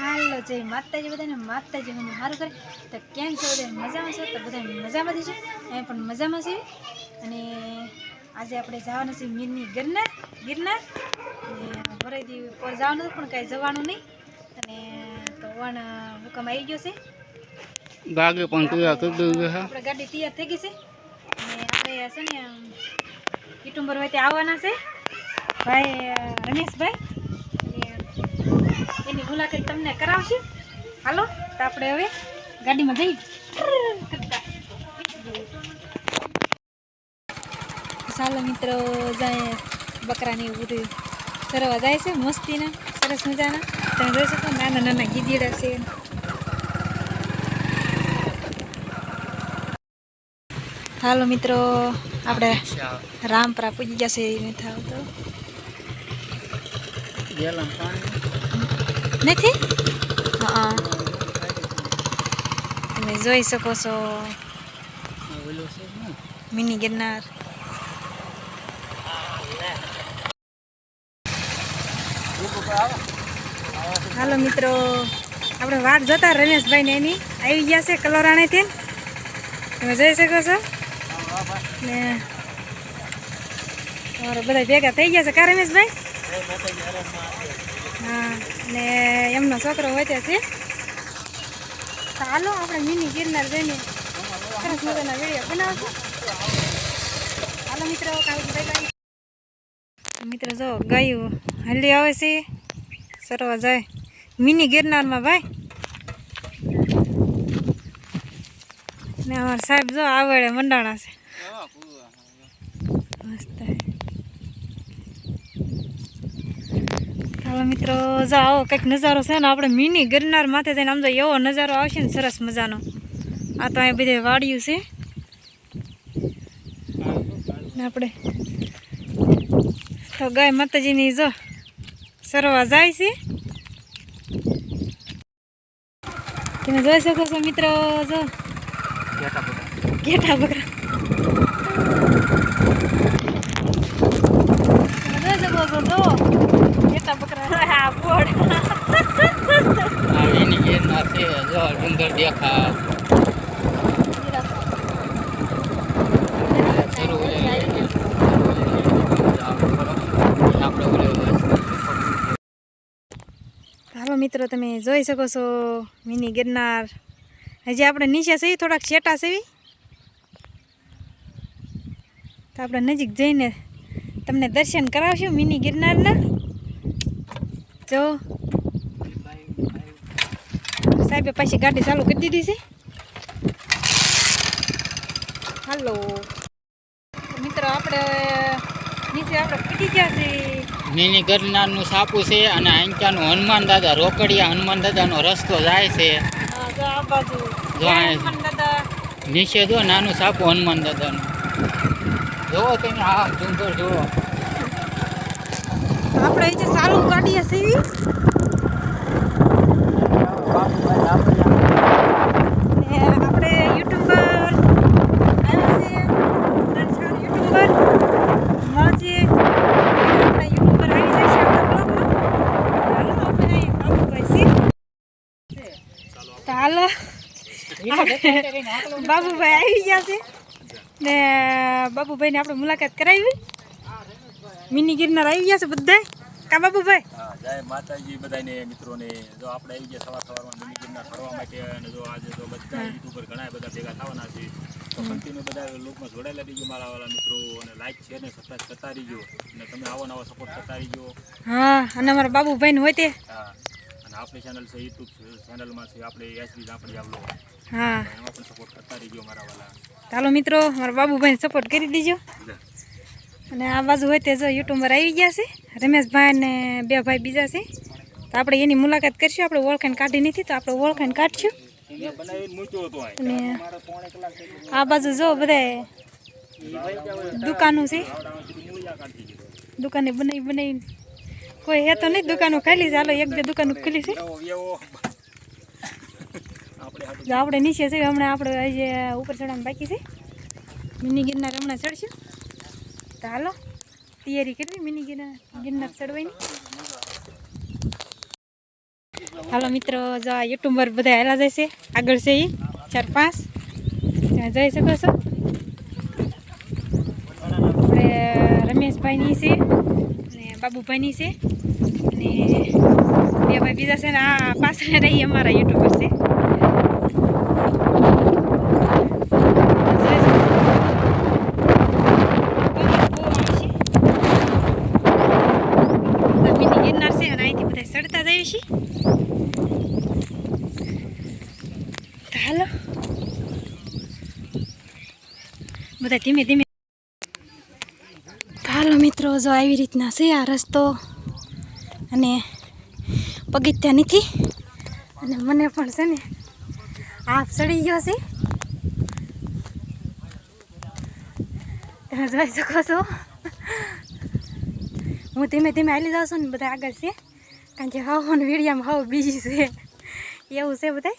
હાલો જય માતાજી બધાને માતાજી મને સારું કરે તો કેમ છો બધા મજામાં છો તો બધા મજામાં છે એ પણ મજામાં છે અને આજે આપણે જવાનું છે મીરની ગિરનાર અને ભરેથી પર જવાનું પણ કાંઈ જવાનું નહીં અને તો વણ હુકમ આવી ગયો છે ગાગે પણ તૈયાર કરી દઉં છે આપણે ગાડી તૈયાર થઈ ગઈ છે અને આપણે છે ને યુટ્યુબર હોય તે આવવાના છે ભાઈ રમેશભાઈ એની મુલાકાત તમને કરાવશું હાલો તો આપણે હવે ગાડીમાં જઈ ચાલો મિત્રો જાય બકરાની બધું સરવા જાય છે મસ્તીના સરસ મજાના તમે જોઈ શકો નાના નાના ગીદીડા છે હાલો મિત્રો આપણે રામપરા પૂજી જશે એ થાવ તો નથી હા તમે જોઈ શકો છો મિની ગિરનાર હાલો મિત્રો આપણે વાટ જોતા રમેશભાઈ ને એની આવી ગયા છે કલોરાણેથી તમે જોઈ શકો છો ને તમારે બધા ભેગા થઈ ગયા છે કા રમેશભાઈ હા ને એમનો છોકરો હોય છે ચાલો આપણે મિની ગિરનાર જઈને સરસ મજાના વિડીયો બનાવશું હાલો મિત્રો મિત્રો જો ગાયું હલ્લી આવે છે સરવા જાય મિની ગિરનારમાં ભાઈ ને અમારા સાહેબ જો આવડે મંડાણા છે મસ્ત હાલો મિત્રો જો આવો કંઈક નજારો છે ને આપણે મિની ગિરનાર માથે જઈને આમ જો એવો નજારો આવશે ને સરસ મજાનો આ તો અહીંયા બધે વાડિયું છે ને આપણે તો ગાય માતાજીની જો સરવા જાય છે તમે જોઈ શકો છો મિત્રો જો ઘેટા બકરા તમે જોઈ શકો છો જો ઘેટા બકરા આ બોર્ડ આ એની ગિરનાર છે જો ડુંગર દેખા હાલો મિત્રો તમે જોઈ શકો છો મિની ગિરનાર હજી આપણે નીચે છે થોડાક છેટા છે તો આપણે નજીક જઈને તમને દર્શન કરાવશું મિની ગિરનારના જો સાહેબે પાછી ગાડી ચાલુ કરી દીધી છે હાલો મિત્રો આપણે નીચે આપણે પીટી ગયા છે મિની ગિરનારનું સાપુ છે અને અહીંયાનું હનુમાન દાદા રોકડિયા હનુમાન દાદાનો રસ્તો જાય છે જો આ બાજુ જો હનુમાન દાદા નીચે જો નાનું સાપુ હનુમાન દાદાનું જોવો તમે હા ડુંગર જોવો આપણે અહીં ચાલુ ગાડી હશે આપણે યુટ્યુબર આવ્યા છે યુટ્યુબર મળશે આપણે યુટ્યુબર આવી જશે તો હાલો બાબુભાઈ આવી ગયા છે ને બાબુભાઈને આપણે મુલાકાત કરાવી મિની ગિરનાર આવી ગયા છે બધા કા બાબુભાઈ જય માતાજી બધાને મિત્રોને જો આપણે આવી ગયા સવારમાં મિની ગિરનાર ફરવા માટે અને જો આજે તો બધા યુટ્યુબર ઘણા બધા ભેગા થવાના છે તો કન્ટિન્યુ બધા લોકમાં જોડાયેલા રહીજો મારા વાળા મિત્રો અને લાઈક શેર ને સબસ્ક્રાઇબ કરતા રહીજો અને તમે આવો નવા સપોર્ટ કરતા રહીજો હા અને અમારા બાબુભાઈને હોય તે હા અને આપણી ચેનલ છે યુટ્યુબ ચેનલમાં છે આપણે એસબી આપણે આવલો હા એમાં પણ સપોર્ટ કરતા રહીજો મારા વાળા ચાલો મિત્રો મારા બાબુભાઈને સપોર્ટ કરી દીજો અને આ બાજુ હોય તે જો યુટ્યુબર આવી ગયા છે રમેશભાઈ ને બે ભાઈ બીજા છે તો આપણે એની મુલાકાત કરીશું આપણે ઓળખાણ કાઢી નથી તો આપણે ઓળખાણ કાઢશું અને આ બાજુ જો બધા દુકાનો છે દુકાને બનાવી કોઈ હે તો નહીં દુકાનો ખાલી છે હાલો એક બે દુકાનો ખુલી છે આપણે નીચે છે હમણાં આપણે આજે ઉપર ચડવાનું બાકી છે મિની ગિરનાર હમણાં ચડશું તો હાલો તૈયારી કરવી મિની ગિરનાર ચડવાની હાલો મિત્રો, જો આ યુટ્યુબર બધા હેલા જાય છે, આગળ છે એ 4-5 ત્યાં જઈ શકો છો. આપણે રમેશભાઈની છે અને બાબુભાઈની છે અને બે ભાઈ બીજા છે ને આ પાછળ રહી અમારા યુટ્યુબર છે. ગિરનાર છે અને અહીંથી બધા ચડતા જાય છે. હાલો બધા ધીમે ધીમે. હાલો મિત્રો, જો આવી રીતના છે આ રસ્તો અને પગથિયા નથી અને મને પણ છે ને હાફ ચડી ગયો છે. તમે જોઈ શકો છો. હું ધીમે ધીમે હાલી જાઉં છું ને બધા આગળ છે, કારણ કે હાવ વિડીયામાં હાવ બીજી છે એવું છે બધા.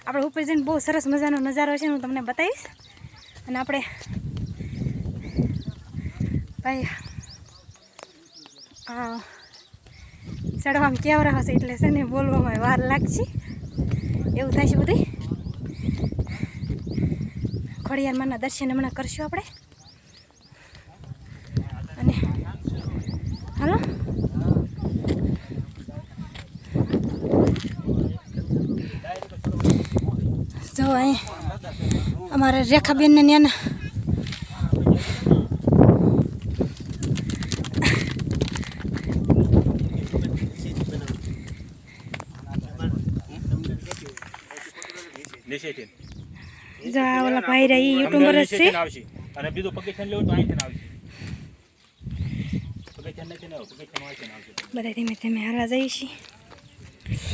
આપણે ઉપર જઈને બહુ સરસ મજાનો નજારો છે, હું તમને બતાવીશ. અને આપણે ભાઈ ચડવામાં કેવરા હશે એટલે છે ને બોલવામાં વાર લાગશે એવું થાય છે બધું. ખોડિયારમાંના દર્શન હમણાં કરશું આપણે. અને હાલો જો અહીં અમારા રેખાબેનને ત્યાંના જા ઓલા ભાઈ રહી યુટ્યુબર જ છે. અને બીજું પગથિયાં લેવું તો અહીંથી આવશે. પગથિયાં નથી ને પગથિયાં અહીંથી આવશે. બધા ધીમે ધીમે હાલા જઈએ છીએ.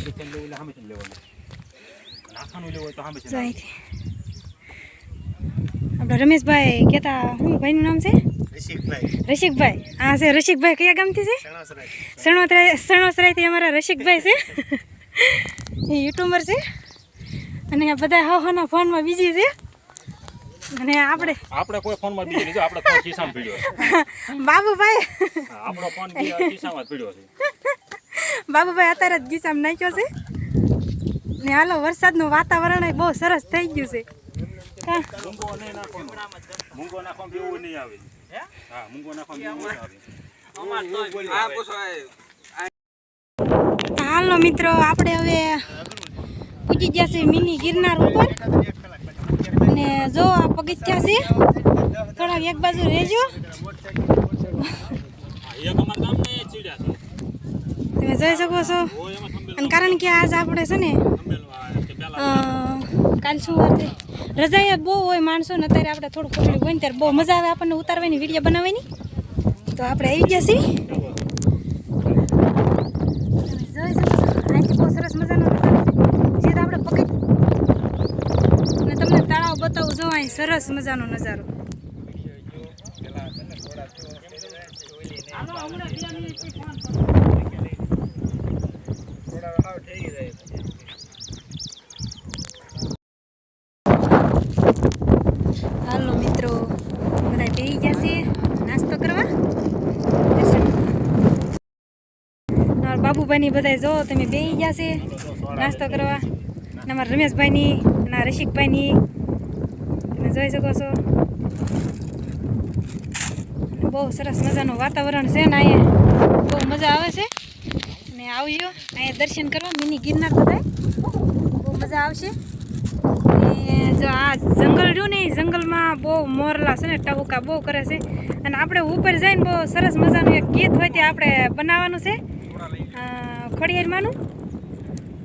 પગથિયાં લેવું એટલે સામેથી લેવાનું. નાખાનું લેવું હોય તો સામેથી. જો અહીંથી આપણા રમેશભાઈ કહેતા શું ભાઈનું નામ છે? રસિકભાઈ. હા છે રસિકભાઈ. કયા ગામથી છે? સણોસરાઈથી અમારા રસિકભાઈ છે. એ યુટ્યુબર છે અને બધા હાના ફોનમાં બીજી છે. અને આપણે કોઈ ફોનમાં બીજી નહીં, આપણે ફોન ખિસ્સામાં પડ્યો છે. બાબુભાઈ આપણો ફોન ખિસ્સામાં પડ્યો છે. બાબુભાઈ અત્યારે જ ગીસામાં નાખ્યો છે. ને હાલો વરસાદનું વાતાવરણ બહુ સરસ થઈ ગયું છે. મૂંગો નાખો એવું નહીં આવે. હા, મૂંગો નાખો એવું આવે. હાલો મિત્રો, આપણે હવે પૂજી ગયા છે મિની ગિરનાર ઉપર. અને જો આ પગથિયા છે, થોડાક એક બાજુ રહેજો. તમે જોઈ શકો છો. અને કારણ કે આજ આપણે છે ને કાલ શું વાર છે, રજા બહુ હોય માણસો ને. અત્યારે આપણે થોડું કોટલી હોય ને ત્યારે બહુ મજા આવે આપણને ઉતારવાની, વિડીયો બનાવવાની. તો આપણે આવી ગયા છીએ. જોઈ શકો છો અહીંથી બહુ સરસ મજાનો જે આપણે પકડી અને તમને તળાવ બતાવું. જો અહીં સરસ મજાનો નજારો. હાલો મિત્રો, બધા બેસી જશે નાસ્તો કરવા. બાબુભાઈની બધા જો તમે બેસી જશે નાસ્તો કરવા. અમારા રમેશભાઈની અને રસિકભાઈની તમે જોઈ શકો છો. બહુ સરસ મજાનું વાતાવરણ છે ને અહીંયા બહુ મજા આવે છે. અને આવજો અહીંયા દર્શન કરવા મિની ગિરનાર. બધા બહુ મજા આવશે. અને જો આ જંગલ રહ્યું ને, એ જંગલમાં બહુ મોરલા છે ને ટહુકા બહુ કરે છે. અને આપણે ઉપર જઈને બહુ સરસ મજાનું એક ગીત હોય ત્યાં આપણે બનાવવાનું છે ખોડિયારમાંનું.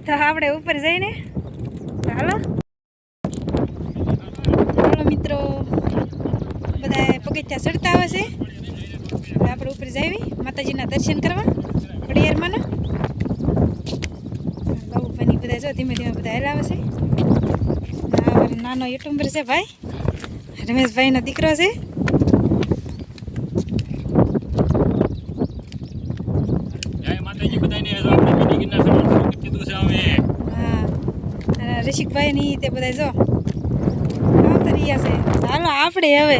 તો આપણે ઉપર જઈને હાલો મિત્રો, બધા પગથિયા ચડતા આવે છે. આપણે ઉપર જઈએ માતાજીના દર્શન કરવા ખોડિયારમાંના. બાબુભાઈની બધા જો ધીમે ધીમે બધા હેલાવે છે. નાનો યુટ્યુબર છે ભાઈ, રમેશભાઈનો દીકરો છે. હા, રસિકભાઈ ની તે બધા જો તરીયા છે. હાલો આપણે હવે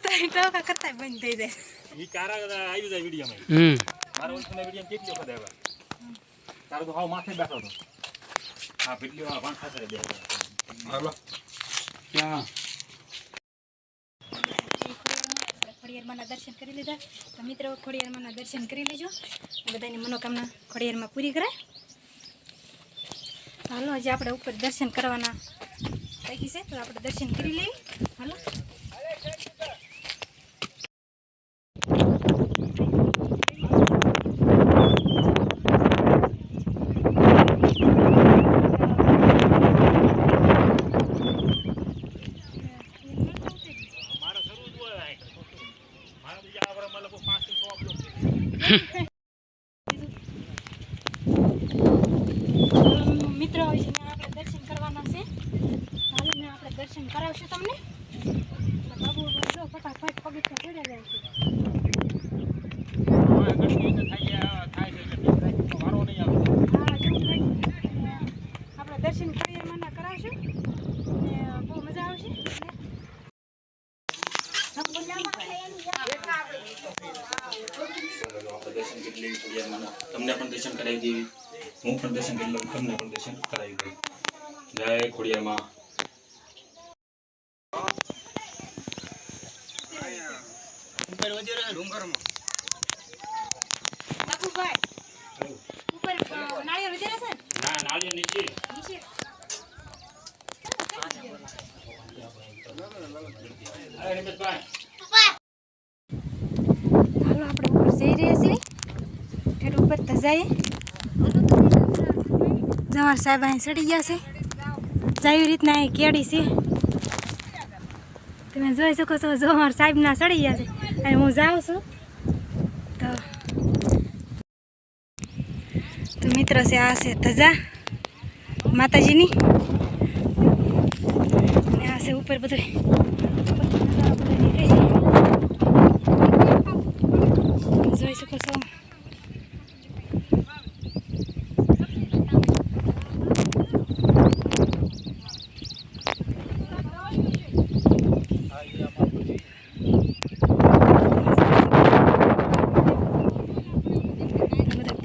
ટોકા કરતા બંધ થઈ જાય. ઈ કારા આવી જાય વિડીયોમાં. મારા ઓળખના વિડીયો કેટલી વખત આવ્યા. તારો તો હાવ માથે બેઠો હતો. હા વિડીયો વાંખા કરે બે. હાલો. ક્યાં ખોડિયારમાંના દર્શન કરી લીધા. તો મિત્રો ખોડિયારમાંના દર્શન કરી લેજો. બધાની મનોકામના ખોડિયારમાં પૂરી કરાય. હાલો આજે આપણે ઉપર દર્શન કરવાના બાકી છે, તો આપણે દર્શન કરી લઈએ. હાલો મિત્રો આપણે દર્શન કરવાના છે. હાલો ને આપણે દર્શન કરાવશું તમને. બાબુ જો ફટાફટ પગથિયા ચડ્યા જાય છે. હા જો આપણે દર્શન ખોડિયારમાંના કરાવશું ને બહુ મજા આવશે. તમને પણ દર્શન કરાવી દેવી, હું પણ દર્શન કરી લઉં, તમને પણ દર્શન કરાવી દઉં. જય ખોડિયારમાં. બાબુભાઈ ઉપર નાળિયેર વધારે છે ને? ના નાળિયેર નીચે. નીચે અરે રમેશભાઈ હાલો આપણે ઉપર જઈ રહ્યા છીએ. ઠેઠ ઉપર તો જઈએ. જવાહર સાહેબ અહીં ચડી ગયા છે. જેવી રીતના અહીં કેડી છે તમે જોઈ શકો છો. જવાહર સાહેબના ચડી ગયા છે અને હું જાઉં છું. તો મિત્રો છે આ છે ધજા માતાજીની અને આ છે ઉપર બધું જોઈ શકો છો.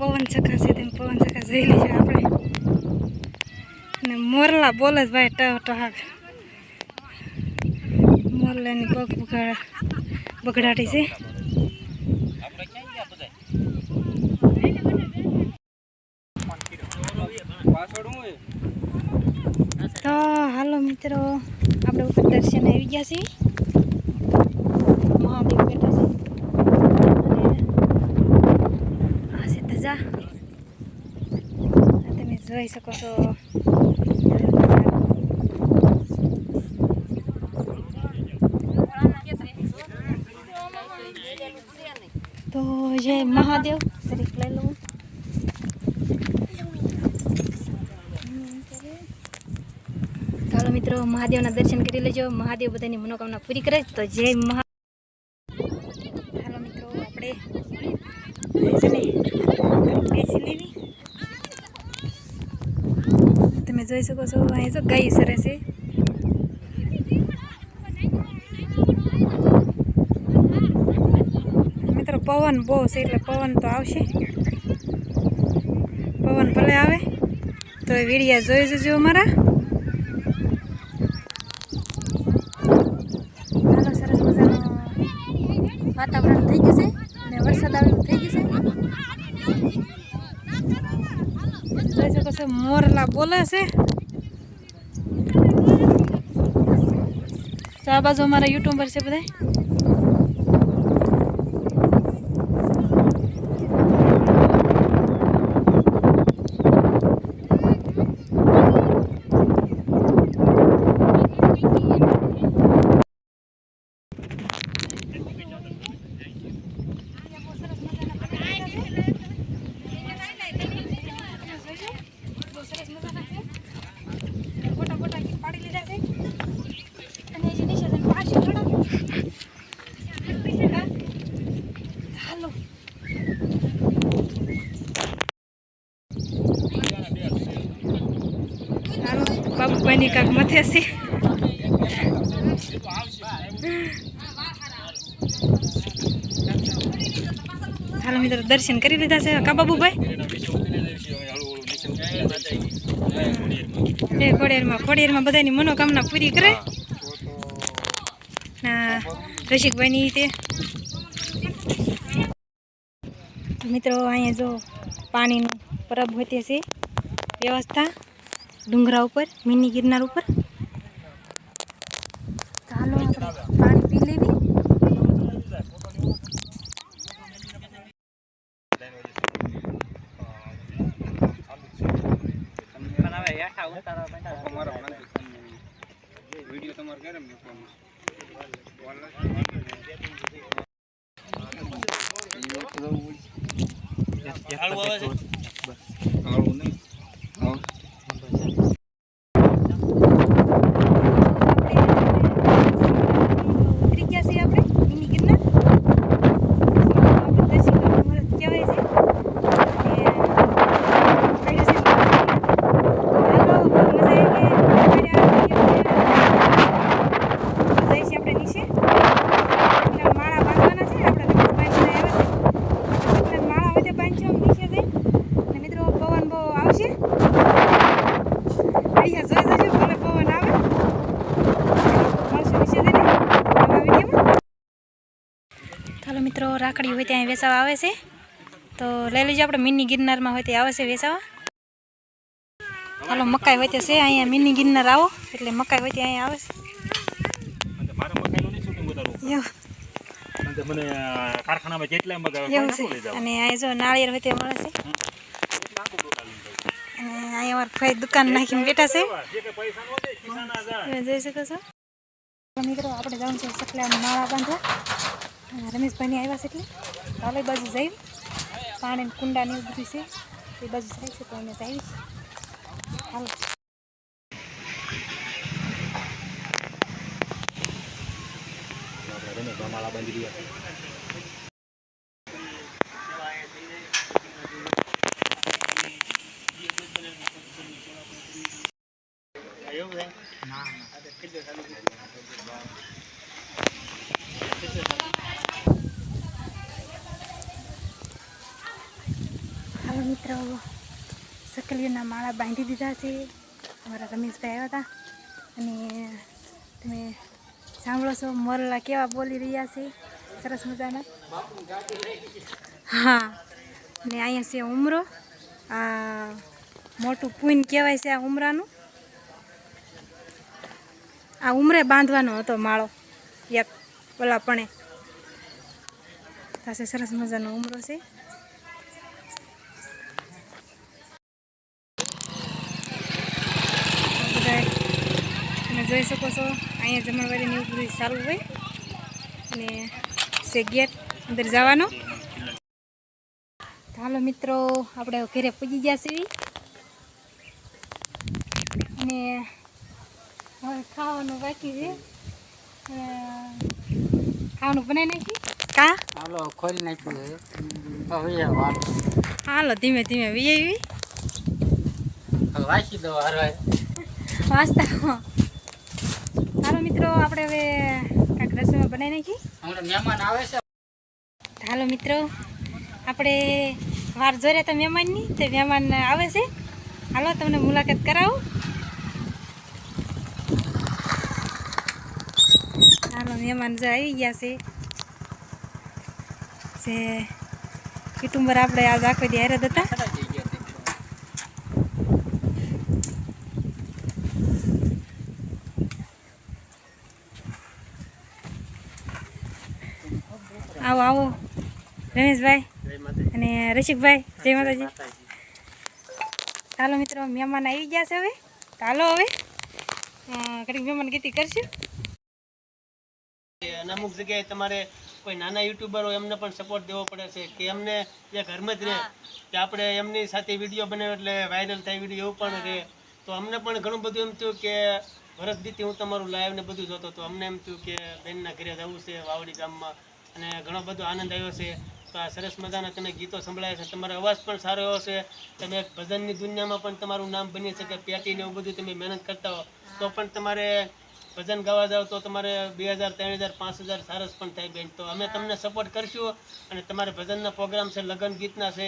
પવન ચકા છે તેમ પવન ચકા જોઈ લેજો આપણે. અને મોરલા બોલે જ ભાઈ ટહાક. મોરલાની પગ બગડાટી છે. તો હાલો મિત્રો આપણે ઉપર દર્શન આવી ગયા છીએ. મહાદેવ બેઠા છે. આ છે ધજા તમે જોઈ શકો છો. તો જય મહાદેવ શરીફ લઈ લઉં. ચાલો મિત્રો મહાદેવના દર્શન કરી લેજો. મહાદેવ બધાની મનોકામના પૂરી કરે. તો જય હાલો મિત્રો આપણે બેસી લેવી. તમે જોઈ શકો છો અહીં જો ગાય સરે છે. મિત્રો પવન બહુ છે એટલે પવન તો આવશે. પવન ભલે આવે તો વિડીયા જોઈ જજો અમારા. હાલો સરસ મજાનું વાતાવરણ થઈ ગયું છે અને વરસાદ આવેલું થઈ ગયું છે. જોઈ શકો છો મોરલા બોલે છે. તો આ બાજુ અમારા યુટ્યુબર છે બધા. બાબુભાઈની કાંક મથે છે. હાલો મિત્રો દર્શન કરી લીધા છે કા બાબુભાઈ ખોડિયારમાં બધાની મનોકામના પૂરી કરે ના રસિકભાઈની તે મિત્રો અહીંયા જો પાણીનું પરબ હોય તે છે વ્યવસ્થા ડુંગરા ઉપર મિની ગિરનાર ઉપર ચાલો આપણે પાણી પી લેવી ઉતરી ગયા છીએ આપણે મિની ગિરનાર ચાલો મિત્રો રાખડી હોય ત્યાં વેચાવા આવે છે તો લઈ લેજો આપણે મિની ગિરનારમાં હોય ત્યાં આવે છે વેચાવા ચાલો મકાઈ હોય ત્યાં છે અહીંયા મિની ગિરનાર આવો એટલે મકાઈ હોય ત્યાં અહીંયા આવે અને મારા મકાઈનું નહીં શૂટિંગ ઉતારવું છે એવું અને મને કારખાનામાં જેટલા મગાવે એવું છે અને અહીંયા જો નાળિયેર હોય ત્યાં મળે છે અને અહીંયા અમારા ભાઈ દુકાન નાખીને બેઠા છે તમે જોઈ શકો છો મિત્રો આપણે જવાનું છે સકલાને માળા બાંધવા રમેશભાઈની આવ્યા છે એટલે ચાલો એ બાજુ જઈ પાણી કુંડા ને એવું બધું છે એ બાજુ જાય છે તો અમે જઈએ હાલો માળા બાંધી રહ્યા હાલો મિત્રો સકલીઓના માળા બાંધી દીધા છે અમારા રમેશભાઈ આવ્યા હતા અને તમે સાંભળો છો મોરલા કેવા બોલી રહ્યા છે સરસ મજાના હા અને અહીંયા છે ઉમરો આ મોટું પૂન કહેવાય છે આ ઉમરાનું આ ઉમરે બાંધવાનો હતો માળો એક ઓલાપણે પાસે સરસ મજાનો ઉમરો છે તમે જોઈ શકો છો અહીંયા જમણવારીને એવું બધું ચાલુ હોય અને છે ગેટ અંદર જવાનો હાલો મિત્રો આપણે ઘરે પૂજી ગયા છીએ અને હવે ખાવાનું બાકી છે ખાવાનું બનાવી નાખી કા હાલો ખોલી નાખ્યું હાલો ધીમે ધીમે વી વાંચી દો હરવાય વાંચતા હાલો મિત્રો આપણે હવે કાંઈક રસોઈમાં બનાવી નાખી હમણાં મહેમાન આવે છે હાલો મિત્રો આપણે વાર જોઈ રહ્યા હતા મહેમાનની તે મહેમાન આવે છે હાલો તમને મુલાકાત કરાવું હાલો મહેમાન જો આવી ગયા છે જે યુટ્યુબર આપણે આજ આખો દી હારે જ હતા આવો આવો રમેશભાઈ અને રસિકભાઈ જય માતાજી ચાલો મિત્રો મહેમાન આવી ગયા છે હવે ચાલો હવે ઘડીક મહેમાન ગીતી કરશું અને અમુક જગ્યાએ તમારે કોઈ નાના યુટ્યુબર હોય એમને પણ સપોર્ટ દેવો પડે છે કે એમને જે ઘરમાં જ રહે કે આપણે એમની સાથે વિડીયો બનાવ્યો એટલે વાયરલ થાય વિડીયો એવું પણ રહે તો અમને પણ ઘણું બધું એમ થયું કે વર્ષ દીથી હું તમારું લાઈવ ને બધું જોતો તો અમને એમ થયું કે બેનના ઘરે જવું છે વાવડી ગામમાં અને ઘણો બધો આનંદ આવ્યો છે તો આ સરસ મજાના તમે ગીતો સંભળાય છે તમારો અવાજ પણ સારો એવો છે તમે ભજનની દુનિયામાં પણ તમારું નામ બની શકે પેટીને એવું બધું તમે મહેનત કરતા હો તો પણ તમારે ભજન ગાવા જાવ તો તમારે 2000 3000 5000 સારસ પણ થાય બેન. તો અમે તમને સપોર્ટ કરશું અને તમારે ભજનના પ્રોગ્રામ છે, લગ્ન ગીતના છે,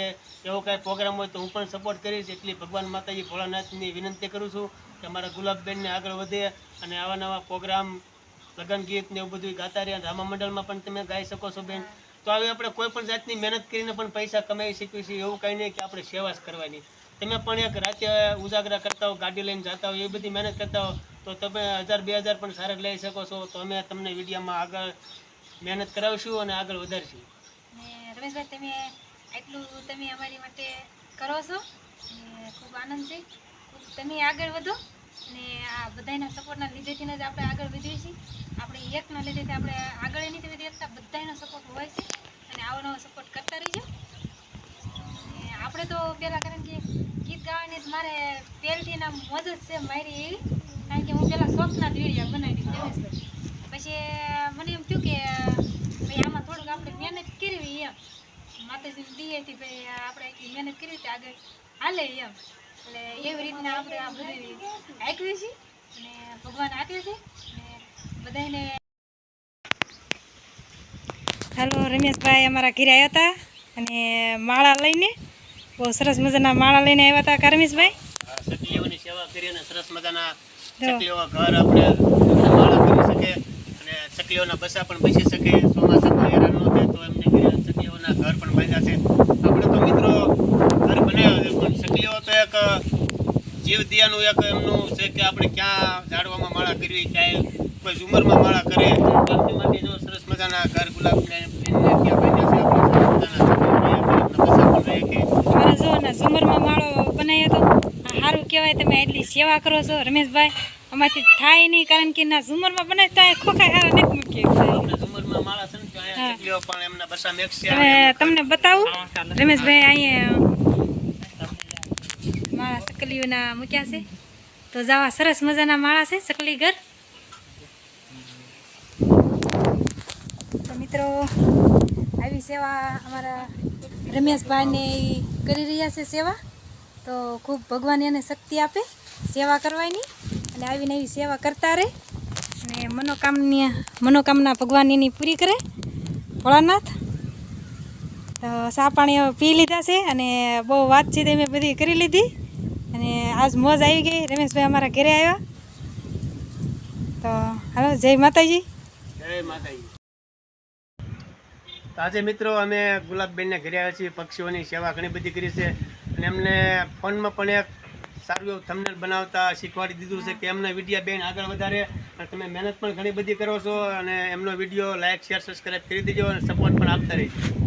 એવો કાંઈ પ્રોગ્રામ હોય તો હું પણ સપોર્ટ કરીશ. એટલી ભગવાન માતાજી ભોળાનાથની વિનંતી કરું છું કે અમારા ગુલાબબેનને આગળ વધે અને આવા નવા પ્રોગ્રામ, લગ્ન ગીત ને એવું બધું ગાતા રહ્યા. રામા મંડળમાં પણ તમે ગાઈ શકો છો બેન. તો આવી આપણે કોઈ પણ જાતની મહેનત કરીને પણ પૈસા કમાઈ શકીએ છીએ. એવું કંઈ નહીં કે આપણે સેવા જ કરવાની. તમે પણ એક રાતે ઉજાગરા કરતા હો, ગાડી લઈને જતા હો, એ બધી મહેનત કરતા હો તો તમે 1000 2000 પણ સારા લઈ શકો છો. તો અમે તમને વિડીયોમાં આગળ મહેનત કરાવશું અને આગળ વધારશું. ને રમેશભાઈ, તમે આટલું તમે અમારી માટે કરો છો અને ખૂબ આનંદ છે. ખૂબ તમે આગળ વધો અને આ બધાના સપોર્ટના લીધેથી જ આપણે આગળ વધીએ છીએ. આપણે એકના લીધેથી આપણે આગળ નથી વધી શકતા. બધાનો સપોર્ટ હોય છે અને આવો નવો સપોર્ટ કરતા રહીજો. અને આપણે તો પહેલાં કારણ કે ગીત ગાવાની જ મારે પહેલથી ના મોજ જ છે મારી એવી, કારણ કે હું પહેલાં શોખના જ વિડીયો બનાવી રમેશભાઈ. પછી મને એમ થયું કે ભાઈ આમાં થોડુંક આપણે મહેનત કરવી એમ, માતાજીની દીએથી ભાઈ આપણે એટલી મહેનત કરવી તો આગળ હાલે એમ. એટલે એવી રીતના આપણે આ બધું આંકવી છીએ અને ભગવાન આપે છે અને બધાને. હાલો, રમેશભાઈ અમારા ઘરે આવ્યા હતા અને માળા લઈને, બહુ સરસ મજાના માળા લઈને આવ્યા હતા. રમેશભાઈ સકલીઓની સેવા કરી અને સરસ મજાના સકલીઓ ઘર આપણે માળા કરી શકે અને સકલીઓના બસા પણ બેસી શકે. ચોમાસામાં હેરાન ન થાય તો એમને ઘરે સકલીઓના ઘર પણ બાંધ્યા છે. આપણે તો મિત્રો ઘર બનાવ્યા છે પણ સકલીઓ તો એક જીવ દિયાનું એક એમનું છે કે આપણે ક્યાં ઝાડવામાં માળા કરવી, ક્યાંય કોઈ ઝુમરમાં માળા કરે. એમની માટે જો સરસ મજાના ઘર ગુલાબને ક્યાં બાંધ્યા છે. અમારા જો ને ઝુમરમાં માળો બનાવ્યો હતો. સારું કહેવાય, તમે એટલી સેવા કરો છો રમેશભાઈ. અમારથી થાય નહીં કારણ કે ના ઝુમરમાં બનાવી તો ખોખાય હારા નથી મૂકીએ. ઝુમરમાં માળા છે ને તો અહીંયા સકલીઓ પણ એમના બસા મેકશે. તમને બતાવું રમેશભાઈ, અહીંયા માળા સકલીઓના મૂક્યા છે. તો જાવા સરસ મજાના માળા છે સકલી ઘર. તો મિત્રો, આવી સેવા અમારા રમેશભાઈને કરી રહ્યા છે સેવા. તો ખૂબ ભગવાન એને શક્તિ આપે સેવા કરવાની અને આવીને એવી સેવા કરતા રહે અને મનોકામના ભગવાન એની પૂરી કરે ભોળાનાથ. તો ચા પાણી પી લીધા છે અને બહુ વાતચીત અમે બધી કરી લીધી અને આજ મોજ આવી ગઈ. રમેશભાઈ અમારા ઘરે આવ્યા. તો હાલો, જય માતાજી. જય માતાજી. તો આજે મિત્રો અમે ગુલાબબેનને ઘરે આવ્યા છીએ. પક્ષીઓની સેવા ઘણી બધી કરી છે અને એમને ફોનમાં પણ એક સારું એવું થંબનેલ બનાવતા શીખવાડી દીધું છે કે એમના વિડીયો બેન આગળ વધારે. અને તમે મહેનત પણ ઘણી બધી કરો છો અને એમનો વિડીયો લાઇક શેર સબસ્ક્રાઈબ કરી દેજો અને સપોર્ટ પણ આપતા રહીજો.